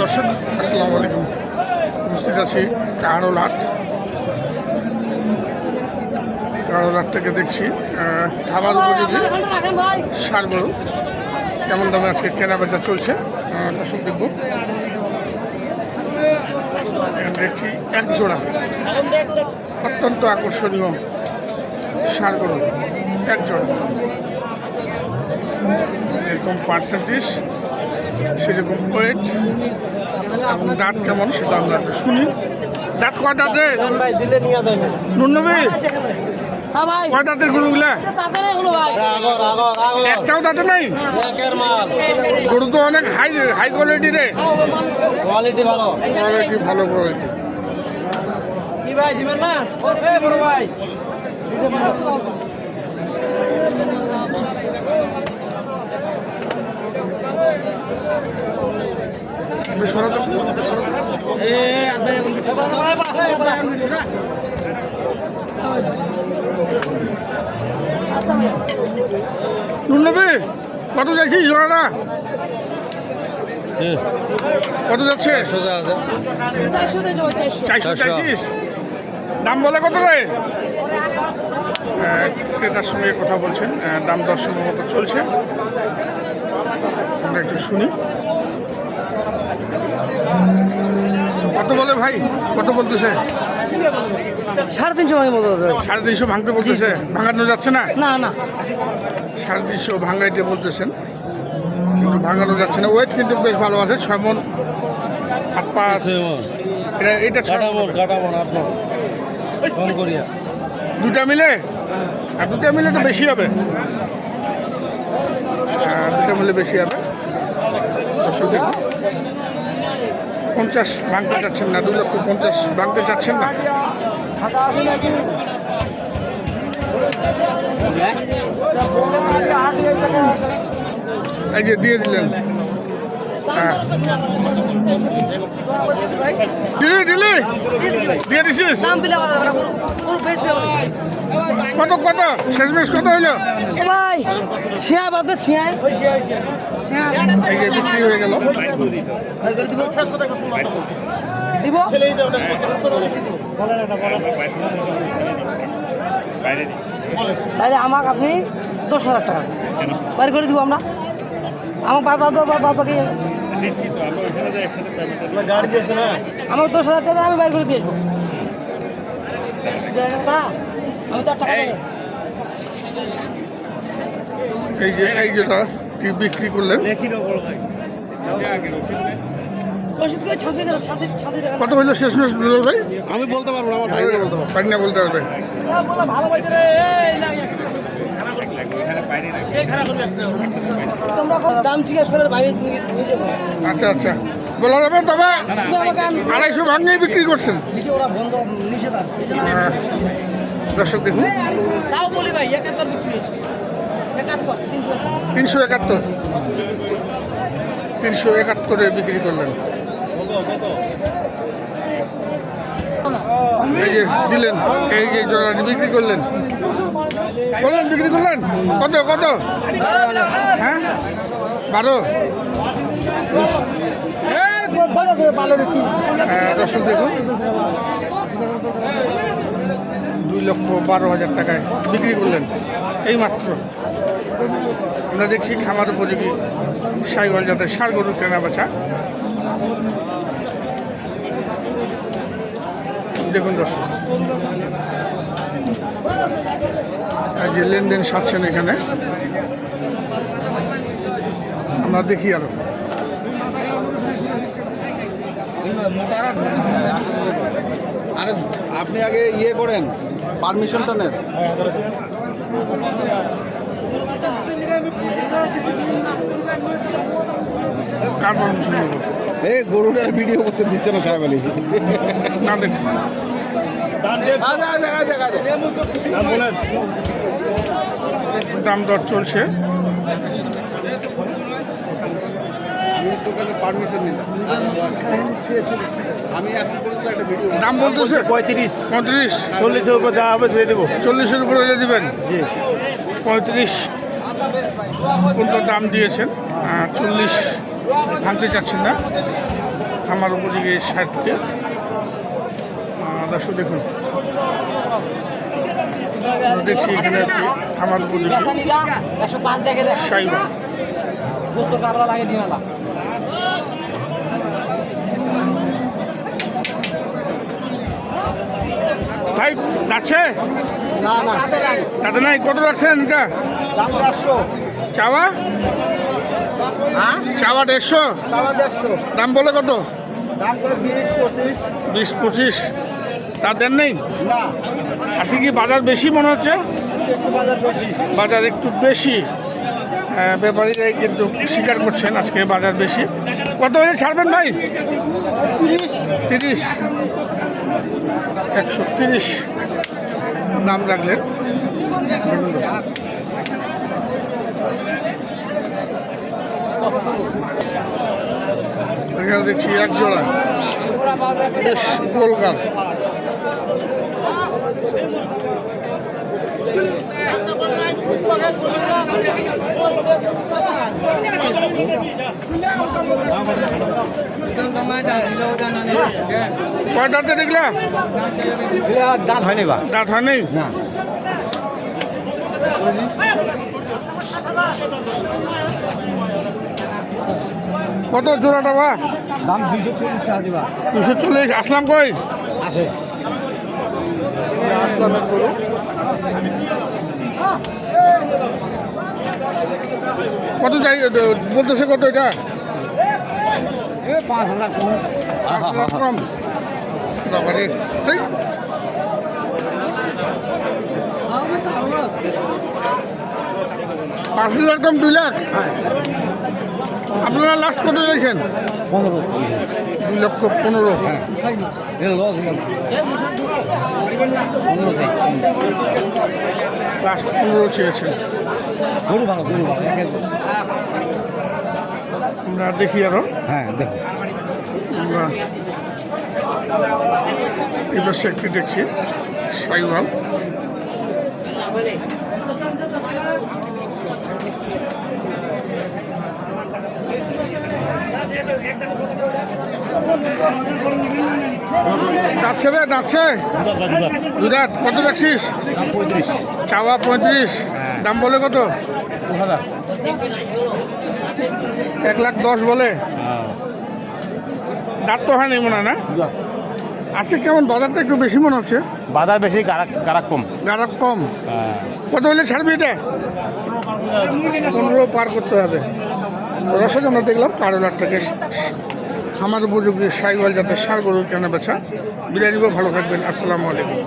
দর্শক আসসালামু আলাইকুম। উপস্থিত আছি কাহারোলহাট থেকে দেখছি খাবার উপযোগী ষাঁড় গরু কেমন দামে আজকে কেনা বেচা চলছে। দর্শক দেখব দেখছি এক জোড়া অত্যন্ত আকর্ষণীয় ষাঁড় গরু, এক জোড়া এরকম পার্সেন্টেজ, সেরকম ওয়েট এবং দাঁত কেমন সেটা আমরা একটু শুনি। দাঁত কয় দাঁতে নুনবি? কয় দাঁতের গরুগুলা? একটাও দাঁতে নাই। গরু তো অনেক হাই কোয়ালিটি রে, কোয়ালিটি ভালো কোয়ালিটি। কি ভাই দিবেন না বড় ভাই? কত যাচ্ছিস জোড়াটা? কত যাচ্ছে? 400 চাইছিস? দাম বলে কত রে? ক্রেতার সঙ্গে কথা বলছেন, দাম দর সম্ভবত চলছে, আমরা একটু শুনি। কত বলে ভাই? কত বলতেছে? 350 ভাঙে বলতে 350 ভাঙতে বলতেছে। ভাঙানো যাচ্ছে না? না না, 350 ভাঙাইতে বলতেছেন, কিন্তু ভাঙানো যাচ্ছে না। ওয়েট কিন্তু বেশ ভালো আছে, 6 মণ 8-5। এটা দুটা মিলে, আর দুটা মিলে তো বেশি হবে, দুটা মিলে বেশি হবে। 50 ভাঙতে চাচ্ছেন না, 2,50,000 ভাঙতে চাচ্ছেন না। এই যে দিয়ে দিলেন, দিয়ে দিছিস? কত কত শেষমেশ কত হইল ভাই? এই যে বিক্রি হয়ে গেল। দিব তাহলে আমাকে আপনি 10,000 টাকা বাইর করে দিব। আমরা আমার বাকি আমার 10,000 টাকা আমি বাইর করে দিয়ে আসবো। আমি তো টাকা দেবো। এই যেটা কি বিক্রি করলেন কত হইল শেষমেশ ভাই? আমি বলতে পারবো না, আমার ভাই বলতে পারবো। পারি না, বলতে পারবে। দাম জিজ্ঞেস করে ভাই। আচ্ছা আচ্ছা, বলা যাবে। তবে 250 ভাঙিয়ে বিক্রি করছেন। দর্শক দেখুন, 371 বিক্রি করলেন। এই যে দিলেন, এই যে জোড়াটি বিক্রি করলেন, বলেন বিক্রি করলেন কত কত? হ্যাঁ 12। দর্শক দেখুন, 2,12,000 টাকায় বিক্রি করলেন এই মাত্র। আমরা দেখছি খামার উপযোগী সাইওয়াল জাতের ষাঁড় গরু কেনা বেচা। দেখুন দর্শক, যে লেনদেন সারছেন এখানে, আমরা দেখি আরো। আরে আপনি আগে ইয়ে করেন, পারমিশনটা নেন। কার পারমিশন নেব? এই গরুটার ভিডিও করতে দিচ্ছে না সাহেব আলী। না দেখুন, দাম দর চলছে। পারমিশন নিলাম, আমি এখন পর্যন্ত একটা ভিডিও। দাম বলতেছে 35, 35, 40-এর উপর যা হবে দিয়ে দেবো। 40-এর উপরে দিবেন? জি, 35 পর্যন্ত দাম দিয়েছেন। 40 ভাঙতে চাচ্ছেন না, খামার উপযোগী 60কে। দর্শক দেখুন, আমরা দেখছি এখানে একটি খামার উপযোগী শাইওয়াল। ভাই যাচ্ছে না না তাতে নাই, কত রাখছেন এটা? দাম 400, চাওয়া চাওয়া 150, চাওয়া 150, দাম বলে কত? দাম করে 20-25। 20-25, তার দেন নেই? না, আজকে কি বাজার বেশি মনে হচ্ছে? একটু বাজার বেশি। বাজার একটু বেশি, ব্যাপারীরাই কিন্তু স্বীকার করছেন আজকে বাজার বেশি। কত হলে ছাড়বেন ভাই? 30, 130 দাম রাখলেন। এখানে দেখছি এক জোড়া বেশ গোলগাল। কয় দাঁতে দেখলা? দাঁত হয়নি বা? দাঁত হয় নেই? না, কত জোড়াটা বা? দাম 240 টাকা দিবা। 240। আসলাম কই? আছে আসলামের গরু। কত চাই বলতেছে? কত এটা? 5,000 কম। 5,000 কম? বাবারে, এই। পাঁচ হাজার কম 2 লাখ? আপনারা লাস্ট কত চাইছেন? 15। 2,15,000। হ্যাঁ, এটা লস হয়ে গেছে। 15 চাই। লাস্ট 15 চেয়েছেন। গরু ভালো, গরু ভালো। আমরা দেখি আরো। হ্যাঁ, দেখো। আমরা এবার একটি দেখছি শাইওয়াল। যাচ্ছে রে, যাচ্ছে দুধাত। কত রাখছিস? 35। চাওয়া 35, দাম বলে কত? 1,10,000 বলে। দাঁত তো হয়নি মনে হয় না? আচ্ছা, কেমন বাজারটা একটু বেশি মনে হচ্ছে? বাজার বেশি, গারাক কম। গাড়া কম। কত হলে ছাড়বি এটা? 15 পার করতে হবে। দর্শক, আমরা দেখলাম কারোলার থেকে খামার উপযোগী শাইওয়াল জাতের ষাঁড় গরুর কেনা বেচা। বিদায় নিব, ভালো থাকবেন, আসসালামু আলাইকুম।